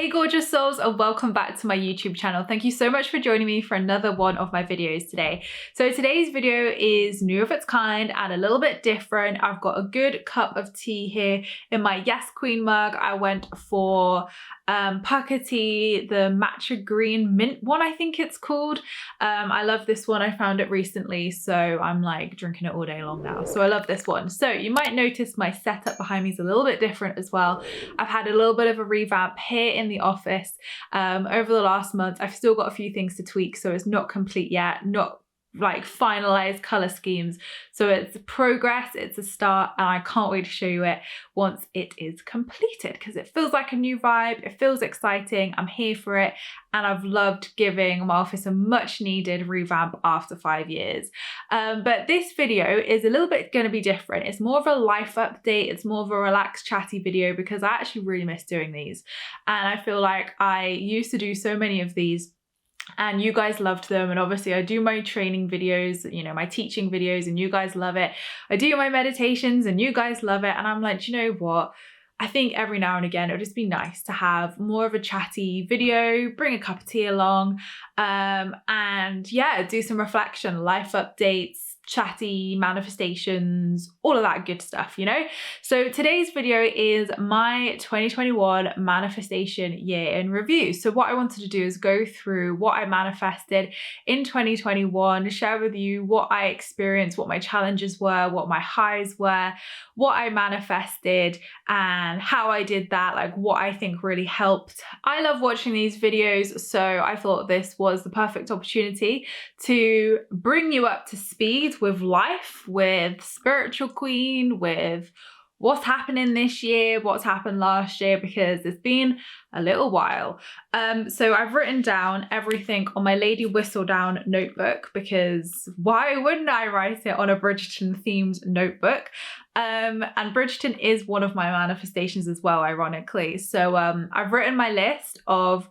Hey gorgeous souls, and welcome back to my YouTube channel. Thank you so much for joining me for another one of my videos today. So today's video is new of its kind and a little bit different. I've got a good cup of tea here in my Yes Queen mug. I went for pucker tea, the matcha green mint one, I think it's called. I love this one. I found it recently, so I'm like drinking it all day long now. So I love this one. So you might notice my setup behind me is a little bit different as well. I've had a little bit of a revamp here in the office over the last month. I've still got a few things to tweak, so it's not complete yet, not like finalized color schemes. So it's progress, it's a start, and I can't wait to show you it once it is completed because it feels like a new vibe, it feels exciting, I'm here for it, and I've loved giving my office a much needed revamp after 5 years. But this video is a little bit going to be different. It's more of a life update, it's more of a relaxed chatty video because I actually really miss doing these, and I feel like I used to do so many of these and you guys loved them. And obviously I do my training videos, you know, my teaching videos, and you guys love it. I do my meditations and you guys love it. And I'm like, do you know what? I think every now and again, it would just be nice to have more of a chatty video, bring a cup of tea along, and yeah, do some reflection, life updates, chatty manifestations, all of that good stuff, you know? So today's video is my 2021 manifestation year in review. So what I wanted to do is go through what I manifested in 2021, share with you what I experienced, what my challenges were, what my highs were, what I manifested, and how I did that, like what I think really helped. I love watching these videos, so I thought this was the perfect opportunity to bring you up to speed with life, with Spiritual Queen, with what's happening this year, what's happened last year, because it's been a little while. So I've written down everything on my Lady Whistledown notebook, because why wouldn't I write it on a Bridgerton themed notebook? And Bridgerton is one of my manifestations as well, ironically. So I've written my list of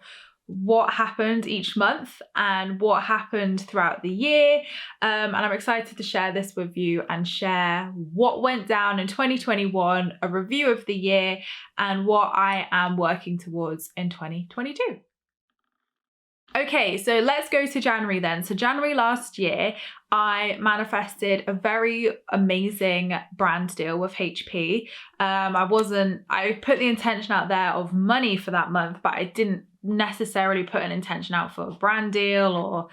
what happened each month and what happened throughout the year, and I'm excited to share this with you and share what went down in 2021, a review of the year, and what I am working towards in 2022. Okay, so let's go to January then. So January last year, I manifested a very amazing brand deal with HP. I put the intention out there of money for that month, but I didn't necessarily put an intention out for a brand deal or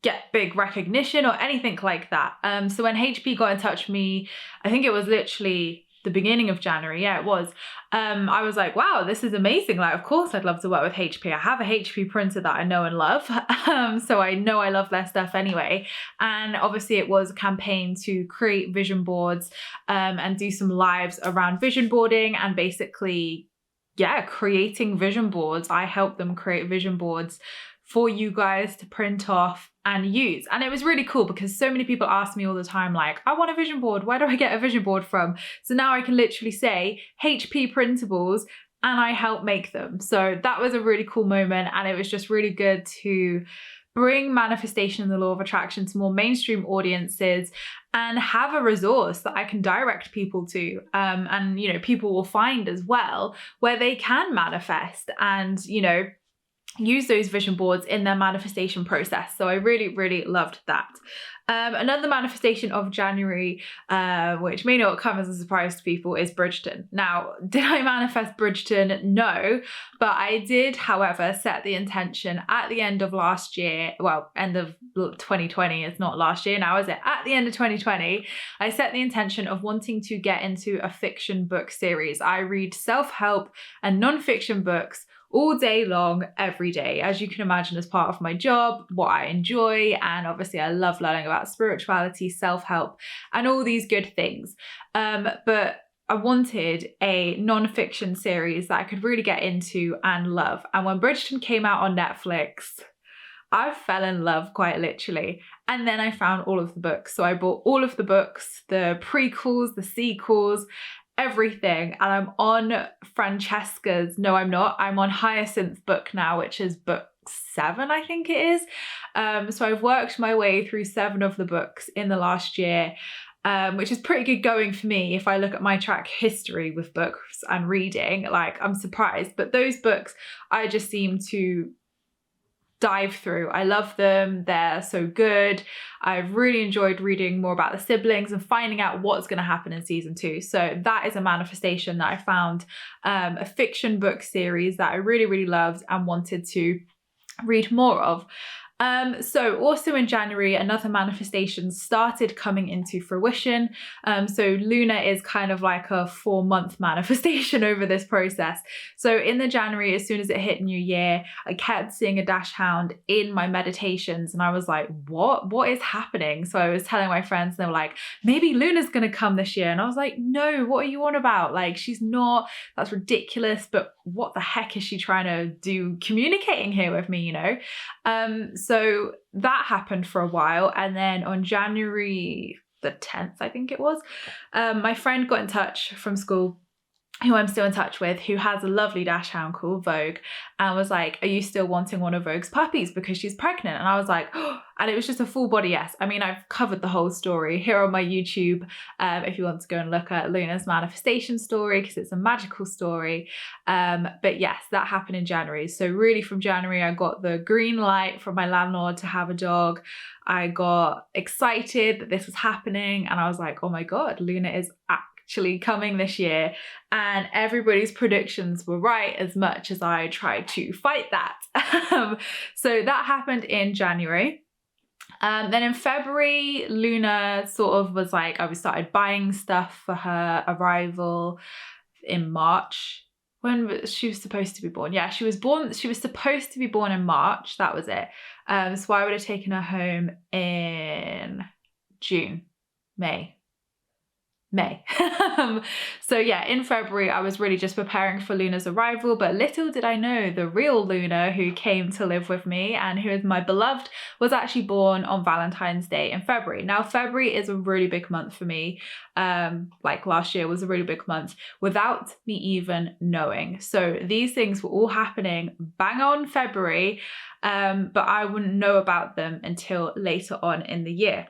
get big recognition or anything like that. So when HP got in touch with me, I think it was literally the beginning of January, yeah, it was. I was like, wow, this is amazing. Like, of course I'd love to work with HP. I have a HP printer that I know and love. So I know I love their stuff anyway. And obviously it was a campaign to create vision boards and do some lives around vision boarding and basically, yeah, creating vision boards. I helped them create vision boards for you guys to print off and use. And it was really cool because so many people ask me all the time, like, I want a vision board. Where do I get a vision board from? So now I can literally say HP printables and I help make them. So that was a really cool moment. And it was just really good to bring manifestation and the law of attraction to more mainstream audiences and have a resource that I can direct people to. And, you know, people will find as well where they can manifest and, you know, use those vision boards in their manifestation process. So I really, really loved that. Another manifestation of January, which may not come as a surprise to people, is Bridgerton. Now, did I manifest Bridgerton? No, but I did, however, set the intention at the end of last year, well, end of 2020, it's not last year now, is it? At the end of 2020, I set the intention of wanting to get into a fiction book series. I read self-help and non-fiction books all day long, every day, as you can imagine, as part of my job, what I enjoy, and obviously I love learning about spirituality, self-help, and all these good things. But I wanted a non-fiction series that I could really get into and love. And when Bridgerton came out on Netflix, I fell in love quite literally. And then I found all of the books. So I bought all of the books, the prequels, the sequels, everything, and I'm on Francesca's, no I'm not, I'm on Hyacinth's book now, which is book 7, I think it is. So I've worked my way through 7 of the books in the last year, which is pretty good going for me. If I look at my track history with books and reading, like, I'm surprised. But those books, I just seem to dive through. I love them. They're so good. I've really enjoyed reading more about the siblings and finding out what's going to happen in season 2. So that is a manifestation that I found, a fiction book series that I really, really loved and wanted to read more of. So also in January, another manifestation started coming into fruition. So Luna is kind of like a 4-month manifestation over this process. So in the January, as soon as it hit New Year, I kept seeing a dachshund in my meditations, and I was like, what is happening? So I was telling my friends, and they were like, maybe Luna's gonna come this year. And I was like, no, what are you on about? Like, she's not, that's ridiculous, but what the heck is she trying to do communicating here with me, you know? So that happened for a while, and then on January the 10th, I think it was, my friend got in touch from school, who I'm still in touch with, who has a lovely dachshund called Vogue, and was like, are you still wanting one of Vogue's puppies because she's pregnant? And I was like, oh, and it was just a full body yes. I mean, I've covered the whole story here on my YouTube, if you want to go and look at Luna's manifestation story, because it's a magical story. But yes, that happened in January. So really from January, I got the green light from my landlord to have a dog. I got excited that this was happening, and I was like, oh my God, Luna is actually coming this year. And everybody's predictions were right, as much as I tried to fight that. So that happened in January. Then in February, Luna sort of was like, I started buying stuff for her arrival in March. When she was supposed to be born? Yeah, she was supposed to be born in March. That was it. So I would have taken her home in May. So yeah, in February, I was really just preparing for Luna's arrival, but little did I know the real Luna, who came to live with me and who is my beloved, was actually born on Valentine's Day in February. Now, February is a really big month for me. Like last year was a really big month without me even knowing. So these things were all happening bang on February, but I wouldn't know about them until later on in the year.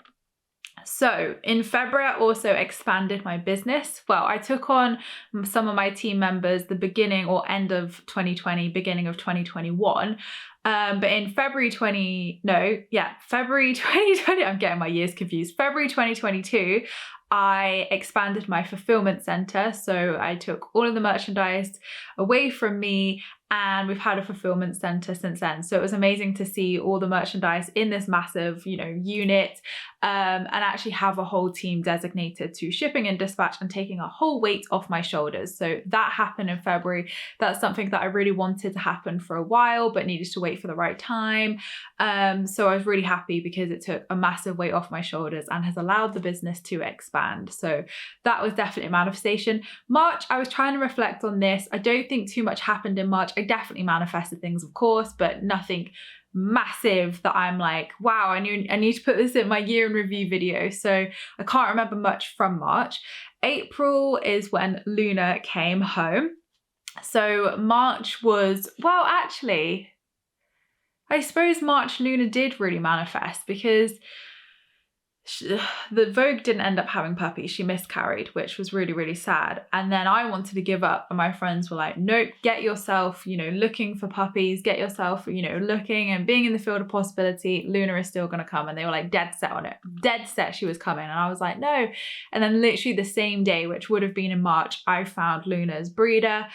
So in February, I also expanded my business. Well, I took on some of my team members the beginning or end of 2020, beginning of 2021. But in February 2020, I'm getting my years confused. February 2022, I expanded my fulfillment center. So I took all of the merchandise away from me, and we've had a fulfillment center since then. So it was amazing to see all the merchandise in this massive, unit, and actually have a whole team designated to shipping and dispatch and taking a whole weight off my shoulders. So that happened in February. That's something that I really wanted to happen for a while, but needed to wait for the right time. So I was really happy because it took a massive weight off my shoulders and has allowed the business to expand. So that was definitely a manifestation. March, I was trying to reflect on this. I don't think too much happened in March. I definitely manifested things, of course, but nothing massive that I'm like, wow, I need to put this in my year in review video. So I can't remember much from March. April is when Luna came home. So March was, well, actually, I suppose March Luna did really manifest, because the Vogue didn't end up having puppies. She miscarried, which was really, really sad. And then I wanted to give up, and my friends were like, nope, get yourself, looking for puppies, get yourself, looking and being in the field of possibility. Luna is still going to come. And they were like dead set on it, dead set she was coming. And I was like, no. And then literally the same day, which would have been in March, I found Luna's breeder.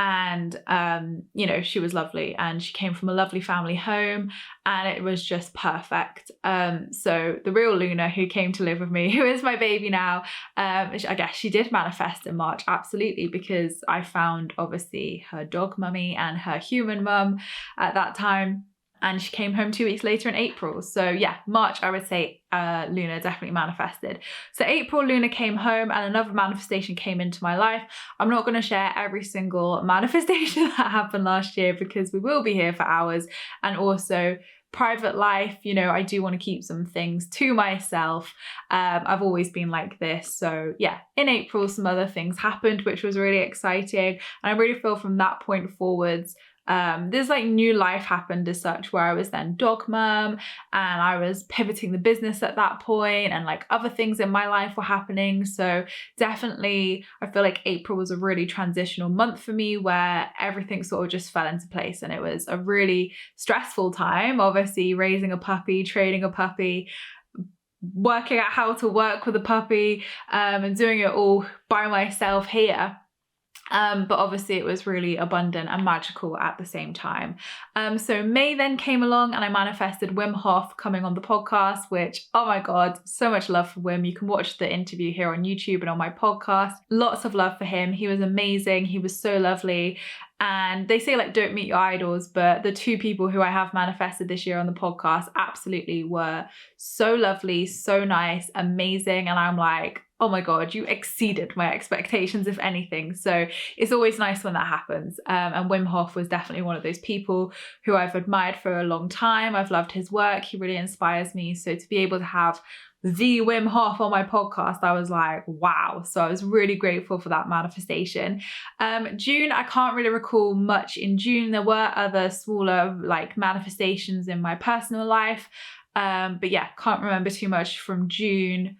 And, she was lovely, and she came from a lovely family home, and it was just perfect. So the real Luna, who came to live with me, who is my baby now, I guess she did manifest in March, absolutely, because I found obviously her dog mummy and her human mum at that time. And she came home 2 weeks later in April. So yeah, March, I would say Luna definitely manifested. So April, Luna came home, and another manifestation came into my life. I'm not going to share every single manifestation that happened last year, because we will be here for hours. And also private life, I do want to keep some things to myself. I've always been like this. So yeah, in April, some other things happened, which was really exciting. And I really feel from that point forwards, There's like new life happened as such, where I was then dog mum and I was pivoting the business at that point, and like other things in my life were happening. So definitely I feel like April was a really transitional month for me, where everything sort of just fell into place, and it was a really stressful time, obviously raising a puppy, training a puppy, working out how to work with a puppy, and doing it all by myself here. But obviously it was really abundant and magical at the same time. So May then came along and I manifested Wim Hof coming on the podcast, which, oh my God, so much love for Wim. You can watch the interview here on YouTube and on my podcast. Lots of love for him. He was amazing. He was so lovely. And they say like don't meet your idols, but the two people who I have manifested this year on the podcast absolutely were so lovely, so nice, amazing. And I'm like, oh my God, you exceeded my expectations, if anything. So it's always nice when that happens. And Wim Hof was definitely one of those people who I've admired for a long time. I've loved his work. He really inspires me. So to be able to have the Wim Hof on my podcast, I was like, wow. So I was really grateful for that manifestation. June, I can't really recall much in June. There were other smaller like manifestations in my personal life. But yeah, can't remember too much from June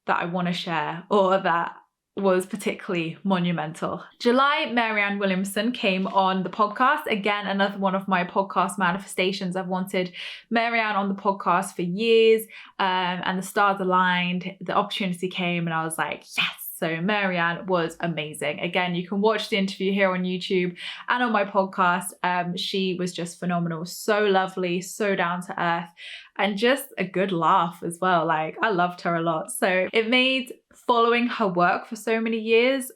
that I want to share or that was particularly monumental. July, Marianne Williamson came on the podcast. Again, another one of my podcast manifestations. I've wanted Marianne on the podcast for years, and the stars aligned, the opportunity came and I was like, yes. So Marianne was amazing. Again, you can watch the interview here on YouTube and on my podcast. She was just phenomenal, so lovely, so down to earth, and just a good laugh as well. Like I loved her a lot. So it made following her work for so many years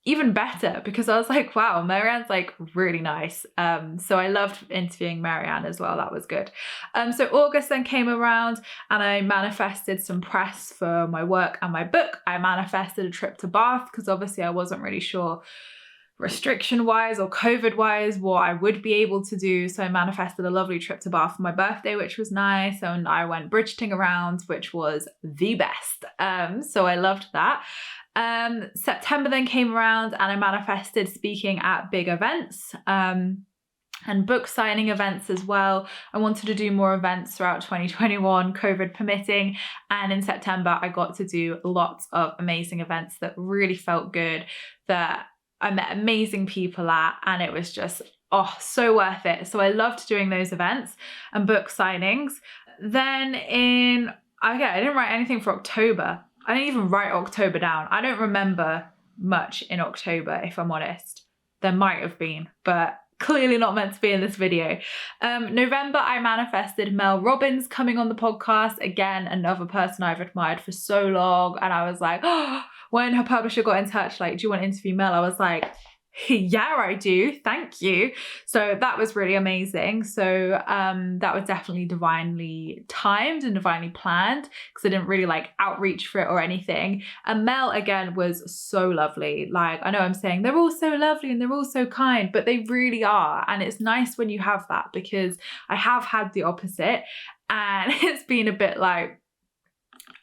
even better, because I was like, wow, Marianne's like really nice. So I loved interviewing Marianne as well. That was good. So August then came around and I manifested some press for my work and my book. I manifested a trip to Bath because obviously I wasn't really sure restriction wise or COVID wise what I would be able to do. So I manifested a lovely trip to Bath for my birthday, which was nice. And I went Bridgeting around, which was the best. So I loved that. September then came around and I manifested speaking at big events and book signing events as well. I wanted to do more events throughout 2021, COVID permitting. And in September, I got to do lots of amazing events that really felt good, that I met amazing people at, and it was just, oh, so worth it. So I loved doing those events and book signings. Then I didn't write anything for October. I didn't even write October down. I don't remember much in October, if I'm honest. There might have been, but clearly not meant to be in this video. November, I manifested Mel Robbins coming on the podcast. Again, another person I've admired for so long. And I was like, oh, when her publisher got in touch, like, do you want to interview Mel? I was like, yeah, I do. Thank you. So that was really amazing. So that was definitely divinely timed and divinely planned, because I didn't really like outreach for it or anything. And Mel, again, was so lovely. Like, I know I'm saying they're all so lovely and they're all so kind, but they really are. And it's nice when you have that, because I have had the opposite and it's been a bit like,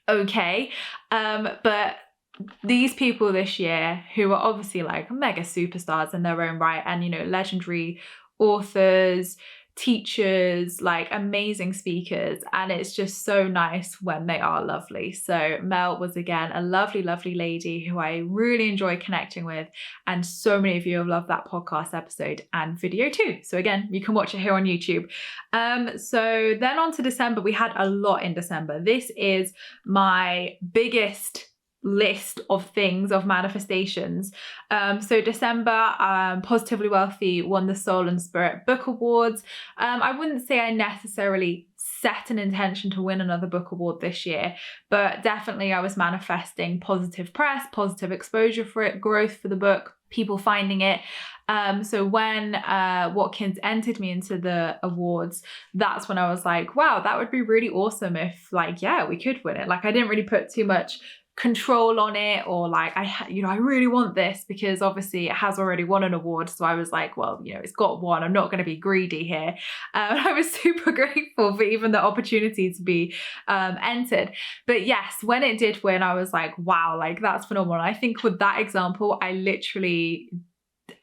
okay. But these people this year who are obviously like mega superstars in their own right, and, you know, legendary authors, teachers, like amazing speakers, and it's just so nice when they are lovely. So Mel was again a lovely, lovely lady who I really enjoy connecting with, and so many of you have loved that podcast episode and video too. So again, you can watch it here on YouTube. So then on to December. We had a lot in December. This is my biggest list of things, of manifestations. So December, Positively Wealthy won the Soul and Spirit Book Awards. I wouldn't say I necessarily set an intention to win another book award this year, but definitely I was manifesting positive press, positive exposure for it, growth for the book, people finding it. So when Watkins entered me into the awards, that's when I was like, wow, that would be really awesome if, like, yeah, we could win it. Like, I didn't really put too much control on it, or like I really want this, because obviously it has already won an award. So I was like, well, you know, it's got one, I'm not going to be greedy here. I was super grateful for even the opportunity to be entered. But yes, when it did win, I was like, wow, like that's phenomenal. I think with that example, I literally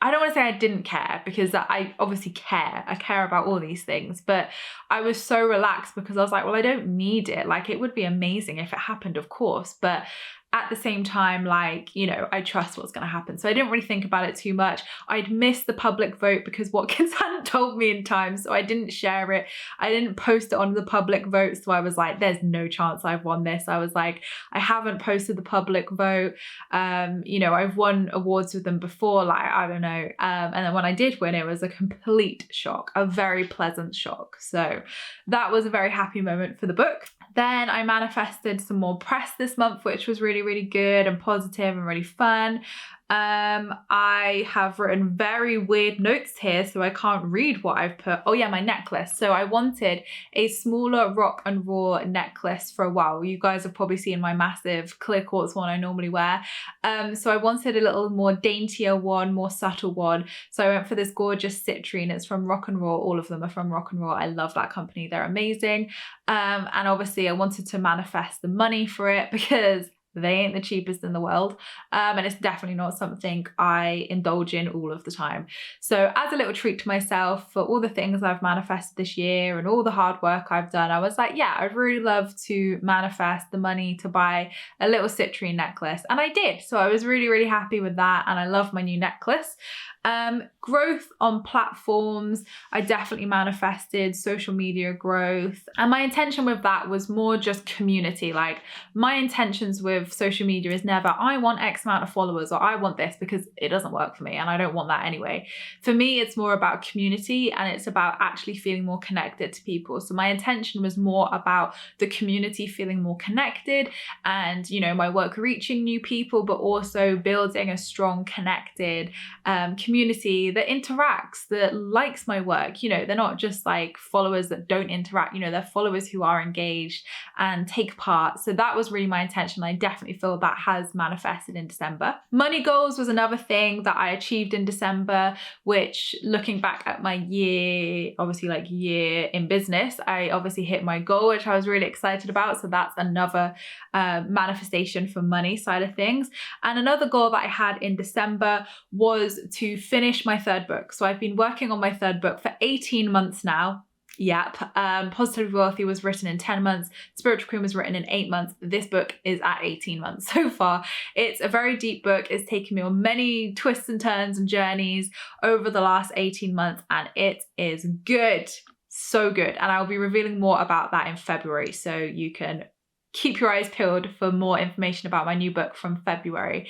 I don't want to say I didn't care, because I obviously care. I care about all these things, but I was so relaxed because I was like, well, I don't need it. Like, it would be amazing if it happened, of course, but at the same time, like, you know, I trust what's going to happen. So I didn't really think about it too much. I'd missed the public vote because Watkins hadn't told me in time, so I didn't share it. I didn't post it on the public vote, so I was like, there's no chance I've won this. I was like, I haven't posted the public vote. You know, I've won awards with them before, like, I don't know. And then when I did win, it was a complete shock, a very pleasant shock. So that was a very happy moment for the book. Then I manifested some more press this month, which was really, really good and positive and really fun. I have written very weird notes here, so I can't read what I've put. Oh yeah, my necklace. So I wanted a smaller rock and raw necklace for a while. You guys have probably seen my massive clear quartz one I normally wear. So I wanted a little more daintier one, more subtle one. So I went for this gorgeous citrine. It's from Rock and Raw. All of them are from Rock and Raw. I love that company. They're amazing. And obviously I wanted to manifest the money for it because they ain't the cheapest in the world. And it's definitely not something I indulge in all of the time. So as a little treat to myself for all the things I've manifested this year and all the hard work I've done, I was like, yeah, I'd really love to manifest the money to buy a little citrine necklace. And I did. So I was really, really happy with that. And I love my new necklace. Growth on platforms, I definitely manifested social media growth, and my intention with that was more just community. Like, my intentions with social media is never I want X amount of followers or I want this, because it doesn't work for me and I don't want that anyway. For me, it's more about community, and it's about actually feeling more connected to people. So my intention was more about the community feeling more connected, and, you know, my work reaching new people, but also building a strong, connected community that interacts, that likes my work. You know, they're not just like followers that don't interact, you know, they're followers who are engaged and take part. So that was really my intention. I definitely feel that has manifested in December. Money goals was another thing that I achieved in December, which, looking back at my year, obviously like year in business, I obviously hit my goal, which I was really excited about. So that's another manifestation for money side of things. And another goal that I had in December was to finish my third book. So I've been working on my third book for 18 months now. Yep. Positive Wealthy was written in 10 months. Spiritual Queen was written in 8 months. This book is at 18 months so far. It's a very deep book. It's taken me on many twists and turns and journeys over the last 18 months, and it is good. So good. And I'll be revealing more about that in February. So you can keep your eyes peeled for more information about my new book from February.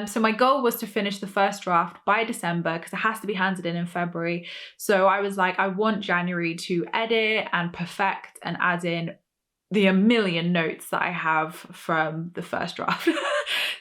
So my goal was to finish the first draft by December, because it has to be handed in February. So I was like, I want January to edit and perfect and add in the 1 million notes that I have from the first draft.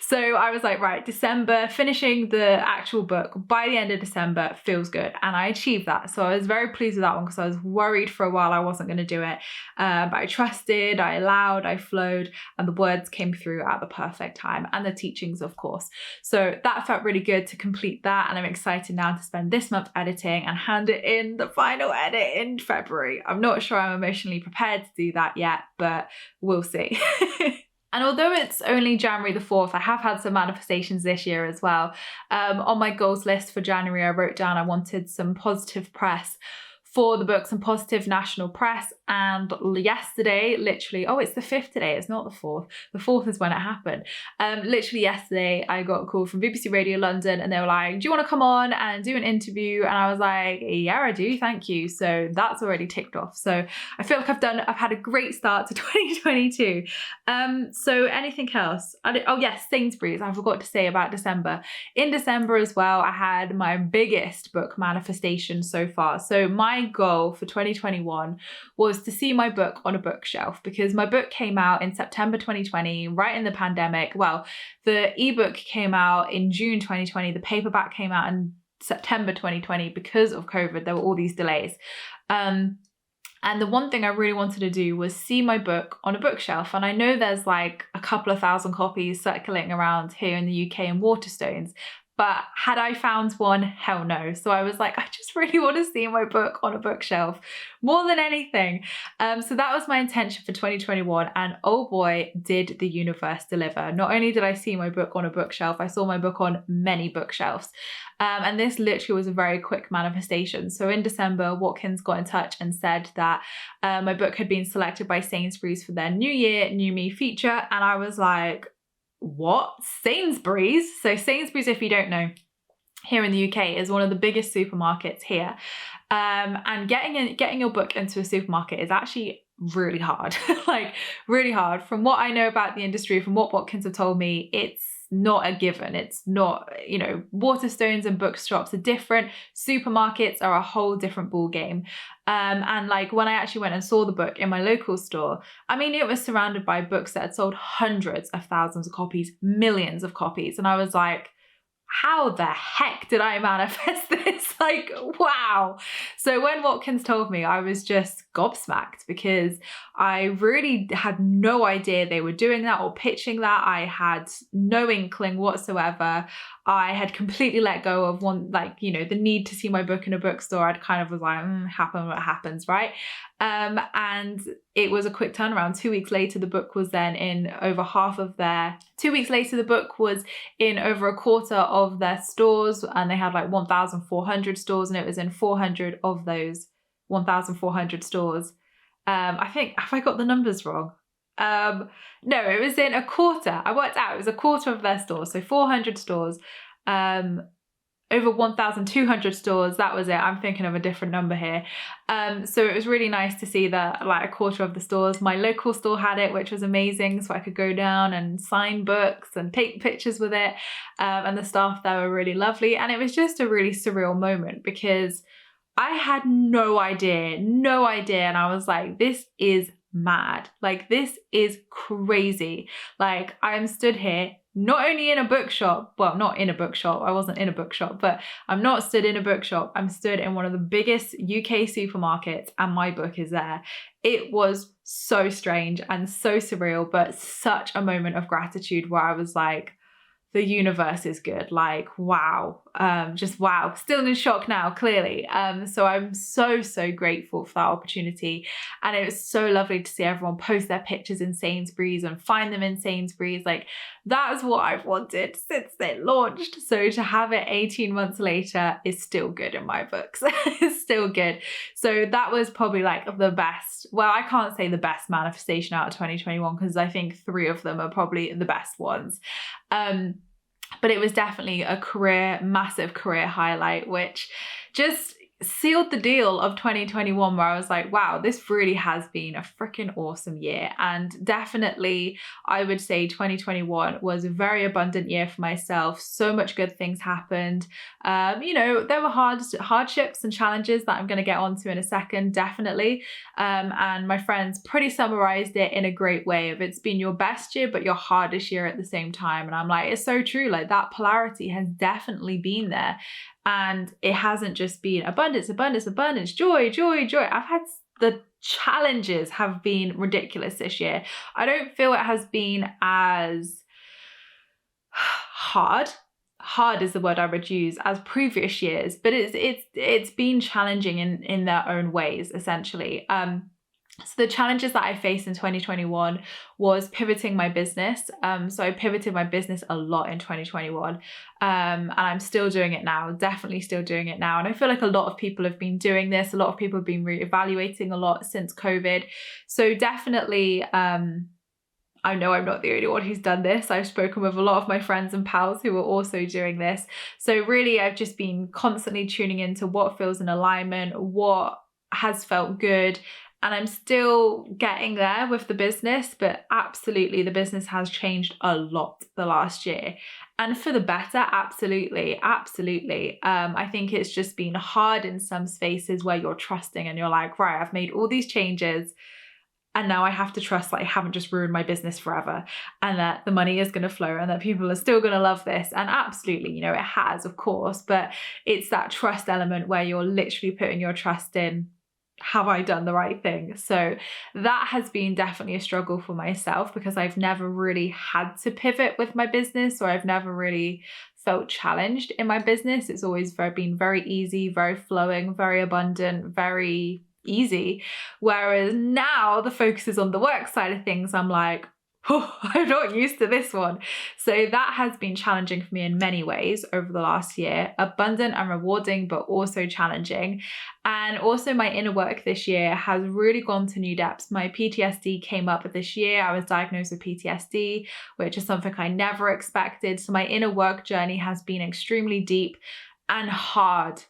So I was like, right, December, finishing the actual book by the end of December feels good. And I achieved that. So I was very pleased with that one, because I was worried for a while I wasn't going to do it. But I trusted, I allowed, I flowed, and the words came through at the perfect time, and the teachings, of course. So that felt really good to complete that. And I'm excited now to spend this month editing and hand it in, the final edit, in February. I'm not sure I'm emotionally prepared to do that yet, but we'll see. And although it's only January the 4th, I have had some manifestations this year as well. On my goals list for January, I wrote down I wanted some positive press for the book, some positive national press. And yesterday, literally, oh, it's the 5th today, it's not the 4th. The 4th is when it happened. Literally yesterday, I got a call from BBC Radio London, and they were like, do you want to come on and do an interview? And I was like, yeah, I do, thank you. So that's already ticked off. So I feel like I've had a great start to 2022. So anything else? Oh yes, Sainsbury's, I forgot to say about December. In December as well, I had my biggest book manifestation so far. So my goal for 2021 was to see my book on a bookshelf, because my book came out in September 2020, right in the pandemic. Well, the ebook came out in June 2020, the paperback came out in September 2020 because of COVID. There were all these delays. And the one thing I really wanted to do was see my book on a bookshelf. And I know there's like a couple of thousand copies circulating around here in the UK in Waterstones, But had I found one? Hell no. So I was like, I just really want to see my book on a bookshelf more than anything. So that was my intention for 2021. And oh boy, did the universe deliver. Not only did I see my book on a bookshelf, I saw my book on many bookshelves. And this literally was a very quick manifestation. So in December, Watkins got in touch and said that my book had been selected by Sainsbury's for their New Year, New Me feature. And I was like, what? Sainsbury's? So Sainsbury's, if you don't know, here in the UK is one of the biggest supermarkets here. And getting your book into a supermarket is actually really hard, like really hard. From what I know about the industry, from what Watkins have told me, it's not a given. It's not, you know, Waterstones and bookshops are different. Supermarkets are a whole different ball game. And like when I actually went and saw the book in my local store, I mean, it was surrounded by books that had sold hundreds of thousands of copies, millions of copies. And I was like, how the heck did I manifest this? Like, wow. So when Watkins told me, I was just gobsmacked because I really had no idea they were doing that or pitching that. I had no inkling whatsoever. I had completely let go of the need to see my book in a bookstore. I'd kind of was like, happen what happens, right? And it was a quick turnaround. 2 weeks later, the book was then in over half of their, 2 weeks later, the book was in over a quarter of their stores, and they had like 1,400 stores, and it was in 400 of those 1,400 stores. I think, have I got the numbers wrong? No, it was in a quarter. I worked out, it was a quarter of their stores. So 400 stores, over 1,200 stores. That was it. I'm thinking of a different number here. So it was really nice to see that like a quarter of the stores, my local store had it, which was amazing. So I could go down and sign books and take pictures with it. And the staff there were really lovely. And it was just a really surreal moment because I had no idea. And I was like, this is mad. Like, this is crazy. Like, I am stood here, not only in a bookshop, well, not in a bookshop, I wasn't in a bookshop, but I'm not stood in a bookshop. I'm stood in one of the biggest UK supermarkets and my book is there. It was so strange and so surreal, but such a moment of gratitude where I was like, the universe is good. Like, wow. Just wow. Still in shock now, clearly. So I'm so grateful for that opportunity. And it was so lovely to see everyone post their pictures in Sainsbury's and find them in Sainsbury's. Like, that is what I've wanted since it launched. So to have it 18 months later is still good in my books. It's still good. So that was probably like the best. Well, I can't say the best manifestation out of 2021 because I think 3 of them are probably the best ones. But it was definitely a massive career highlight, which just sealed the deal of 2021 where I was like, wow, this really has been a freaking awesome year. And definitely I would say 2021 was a very abundant year for myself. So much good things happened. There were hardships and challenges that I'm going to get onto in a second, definitely. And my friends pretty summarized it in a great way of it's been your best year, but your hardest year at the same time. And I'm like, it's so true. Like, that polarity has definitely been there. And it hasn't just been abundance, joy. I've had the challenges have been ridiculous this year. I don't feel it has been as hard is the word I would use, as previous years, but it's been challenging in their own ways, essentially. So the challenges that I faced in 2021 was pivoting my business. So I pivoted my business a lot in 2021. And I'm still doing it now, definitely still doing it now. And I feel like a lot of people have been doing this. A lot of people have been reevaluating a lot since COVID. So definitely, I know I'm not the only one who's done this. I've spoken with a lot of my friends and pals who are also doing this. So really, I've just been constantly tuning into what feels in alignment, what has felt good. And I'm still getting there with the business, but absolutely the business has changed a lot the last year. And for the better, absolutely. I think it's just been hard in some spaces where you're trusting and you're like, right, I've made all these changes and now I have to trust that I haven't just ruined my business forever and that the money is going to flow and that people are still going to love this. And absolutely, it has, of course, but it's that trust element where you're literally putting your trust in have I done the right thing? So that has been definitely a struggle for myself, because I've never really had to pivot with my business, or I've never really felt challenged in my business. It's always been very easy, very flowing, very abundant, very easy. Whereas now the focus is on the work side of things. I'm like, oh, I'm not used to this one. So that has been challenging for me in many ways over the last year. Abundant and rewarding, but also challenging. And also my inner work this year has really gone to new depths. My PTSD came up this year. I was diagnosed with PTSD, which is something I never expected. So my inner work journey has been extremely deep and hard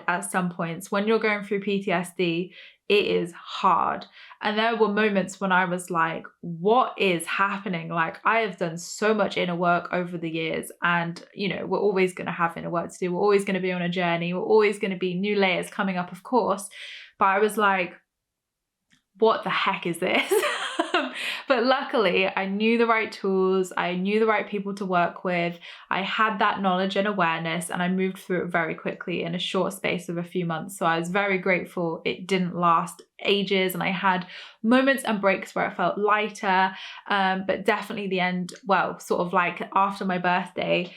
at some points. When you're going through PTSD, it is hard. And there were moments when I was like, what is happening? Like, I have done so much inner work over the years, and we're always going to have inner work to do. We're always going to be on a journey. We're always going to be new layers coming up, of course. But I was like, what the heck is this? But luckily, I knew the right tools. I knew the right people to work with. I had that knowledge and awareness, and I moved through it very quickly in a short space of a few months. So I was very grateful it didn't last ages, and I had moments and breaks where it felt lighter. But definitely the end, well, sort of like after my birthday,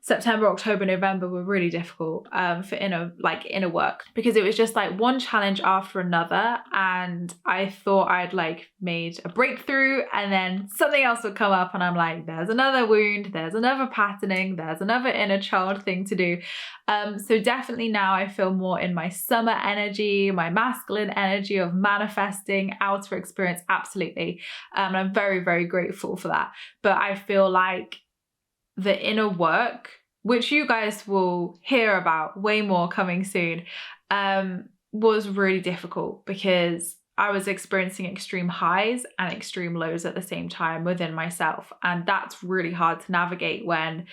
September, October, November were really difficult for inner work, because it was just like one challenge after another, and I thought I'd like made a breakthrough, and then something else would come up, and I'm like, there's another wound, there's another patterning, there's another inner child thing to do. So definitely now I feel more in my summer energy, my masculine energy of manifesting, outer experience, absolutely. And I'm very, very grateful for that. But I feel like the inner work, which you guys will hear about way more coming soon, was really difficult, because I was experiencing extreme highs and extreme lows at the same time within myself. And that's really hard to navigate when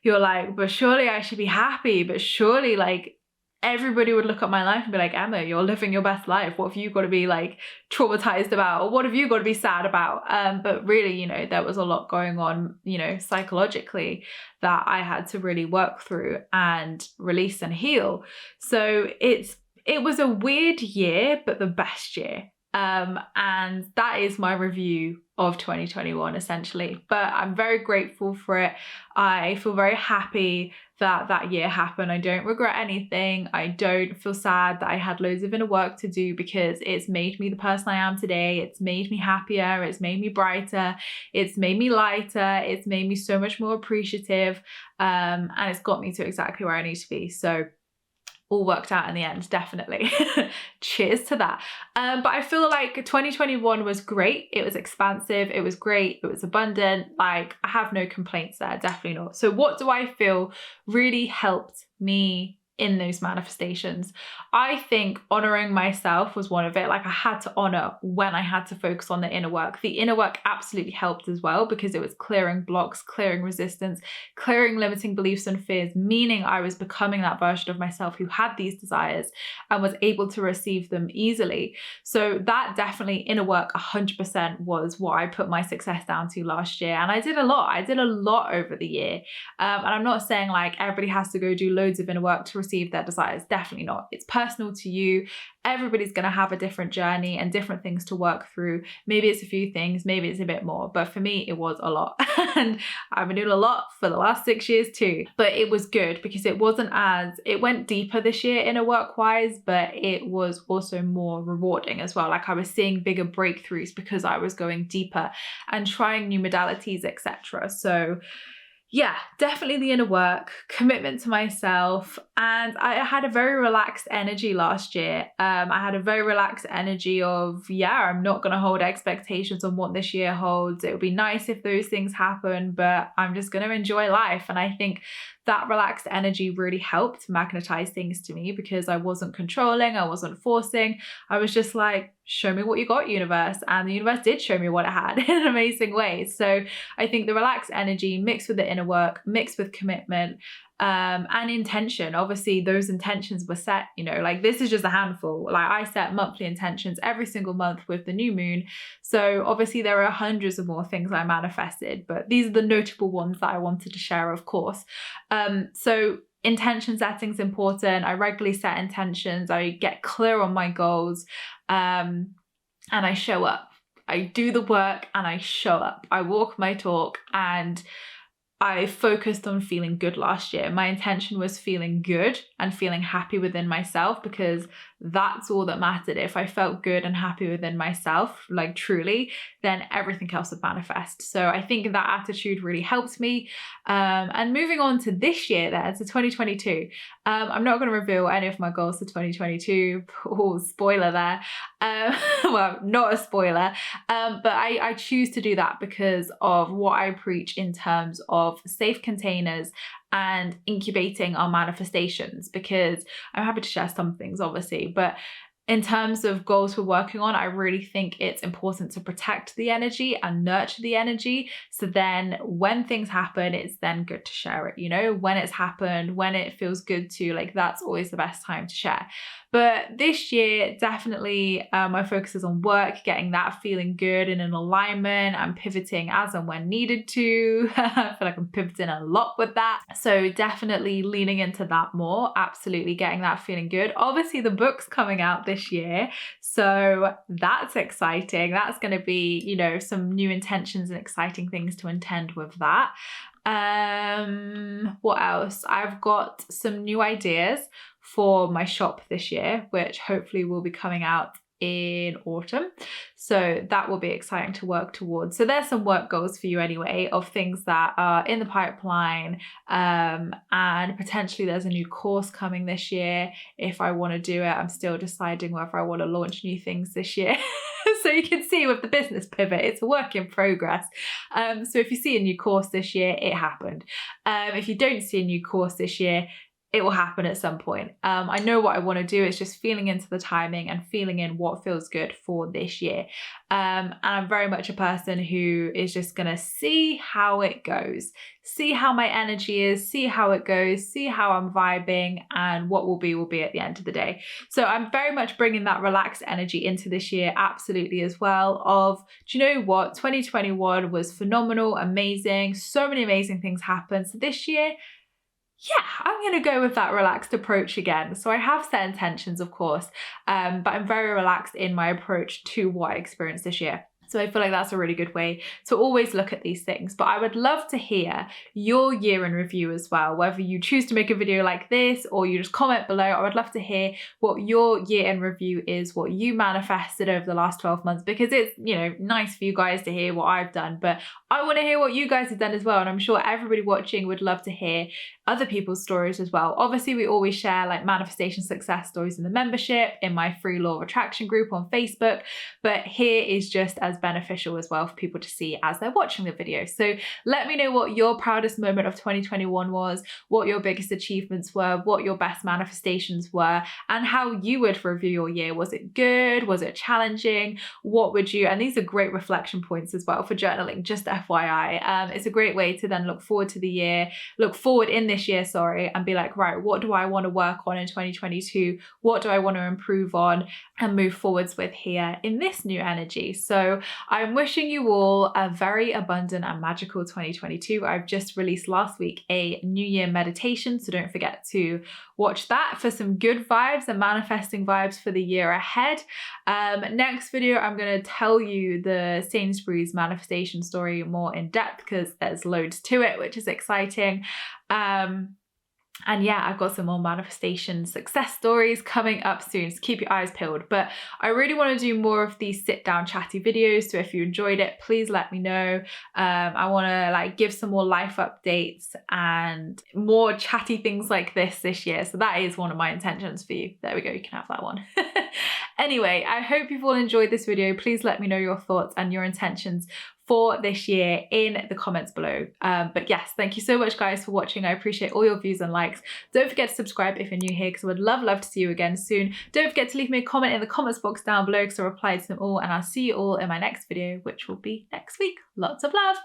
you're like, but surely I should be happy, but surely like everybody would look at my life and be like, Emma, you're living your best life. What have you got to be like traumatized about? Or what have you got to be sad about? But really, there was a lot going on, psychologically, that I had to really work through and release and heal. So it was a weird year, but the best year. And that is my review of 2021 essentially. But I'm very grateful for it. I feel very happy that year happened. I don't regret anything. I don't feel sad that I had loads of inner work to do, because it's made me the person I am today. It's made me happier. It's made me brighter. It's made me lighter. It's made me so much more appreciative. And it's got me to exactly where I need to be. So all worked out in the end, definitely. Cheers to that. But I feel like 2021 was great. It was expansive. It was great. It was abundant. Like, I have no complaints there, definitely not. So what do I feel really helped me in those manifestations? I think honoring myself was one of it. Like, I had to honor when I had to focus on the inner work. The inner work absolutely helped as well, because it was clearing blocks, clearing resistance, clearing limiting beliefs and fears, meaning I was becoming that version of myself who had these desires and was able to receive them easily. So that definitely, inner work 100% was what I put my success down to last year. And I did a lot over the year. And I'm not saying like everybody has to go do loads of inner work to receive their desires. Definitely not. It's personal to you. Everybody's going to have a different journey and different things to work through. Maybe it's a few things, maybe it's a bit more, but for me it was a lot. And I've been doing a lot for the last 6 years too. But it was good, because it went deeper this year inner work wise, but it was also more rewarding as well. Like, I was seeing bigger breakthroughs because I was going deeper and trying new modalities, etc. So yeah, definitely the inner work, commitment to myself. And I had a very relaxed energy last year. I had a very relaxed energy of, I'm not going to hold expectations on what this year holds. It would be nice if those things happen, but I'm just going to enjoy life. And I think that relaxed energy really helped magnetize things to me, because I wasn't controlling, I wasn't forcing. I was just like, show me what you got, universe. And the universe did show me what it had in an amazing way. So I think the relaxed energy mixed with the inner work, mixed with commitment, and intention. Obviously those intentions were set, like, this is just a handful. Like, I set monthly intentions every single month with the new moon. So obviously there are hundreds of more things I manifested, but these are the notable ones that I wanted to share, of course. So intention setting is important. I regularly set intentions. I get clear on my goals, and I show up. I do the work and I show up. I walk my talk, and I focused on feeling good last year. My intention was feeling good and feeling happy within myself, because that's all that mattered. If I felt good and happy within myself, like truly, then everything else would manifest. So I think that attitude really helped me. And moving on to this year then, to 2022, I'm not going to reveal any of my goals for 2022. Oh, spoiler there. Well, not a spoiler, but I choose to do that because of what I preach in terms of safe containers and incubating our manifestations, because I'm happy to share some things obviously, but in terms of goals we're working on, I really think it's important to protect the energy and nurture the energy. So then when things happen, it's then good to share it, you know, when it's happened, when it feels good to, like, that's always the best time to share. But this year, definitely my focus is on work, getting that feeling good and in alignment. I'm pivoting as and when needed to. I feel like I'm pivoting a lot with that. So definitely leaning into that more, absolutely getting that feeling good. Obviously the book's coming out this year, so that's exciting. That's going to be, you know, some new intentions and exciting things to intend with that. What else? I've got some new ideas for my shop this year, which hopefully will be coming out in autumn. So that will be exciting to work towards. So there's some work goals for you anyway, of things that are in the pipeline, and potentially there's a new course coming this year. If I want to do it, I'm still deciding whether I want to launch new things this year. So you can see with the business pivot, it's a work in progress. So if you see a new course this year, it happened. If you don't see a new course this year, it will happen at some point. I know what I want to do. It's just feeling into the timing and feeling in what feels good for this year. And I'm very much a person who is just going to see how it goes, see how my energy is, see how it goes, see how I'm vibing, and what will be at the end of the day. So I'm very much bringing that relaxed energy into this year, absolutely, as well. Of, do you know what? 2021 was phenomenal, amazing. So many amazing things happened. So this year, yeah, I'm going to go with that relaxed approach again. So I have set intentions, of course, but I'm very relaxed in my approach to what I experienced this year. So I feel like that's a really good way to always look at these things. But I would love to hear your year in review as well, whether you choose to make a video like this or you just comment below. I would love to hear what your year in review is, what you manifested over the last 12 months, because it's, you know, nice for you guys to hear what I've done, but I want to hear what you guys have done as well. And I'm sure everybody watching would love to hear other people's stories as well. Obviously, we always share like manifestation success stories in the membership, in my free law of attraction group on Facebook, but here is just as beneficial as well for people to see as they're watching the video. So let me know what your proudest moment of 2021 was, what your biggest achievements were, what your best manifestations were, and how you would review your year. Was it good? Was it challenging? What would you, and these are great reflection points as well for journaling, just FYI. It's a great way to then look forward to the year, look forward in this year, and be like, right, what do I want to work on in 2022? What do I want to improve on and move forwards with here in this new energy? So I'm wishing you all a very abundant and magical 2022. I've just released last week a New Year meditation, so don't forget to watch that for some good vibes and manifesting vibes for the year ahead. Next video, I'm going to tell you the Sainsbury's manifestation story more in depth, because there's loads to it, which is exciting. And yeah, I've got some more manifestation success stories coming up soon, so keep your eyes peeled. But I really want to do more of these sit down chatty videos, so if you enjoyed it, please let me know. I want to like give some more life updates and more chatty things like this year, so that is one of my intentions for you. There we go, you can have that one. Anyway, I hope you've all enjoyed this video. Please let me know your thoughts and your intentions for this year in the comments below. But yes, thank you so much guys for watching. I appreciate all your views and likes. Don't forget to subscribe if you're new here, because I would love to see you again soon. Don't forget to leave me a comment in the comments box down below, because I reply to them all, and I'll see you all in my next video, which will be next week. Lots of love.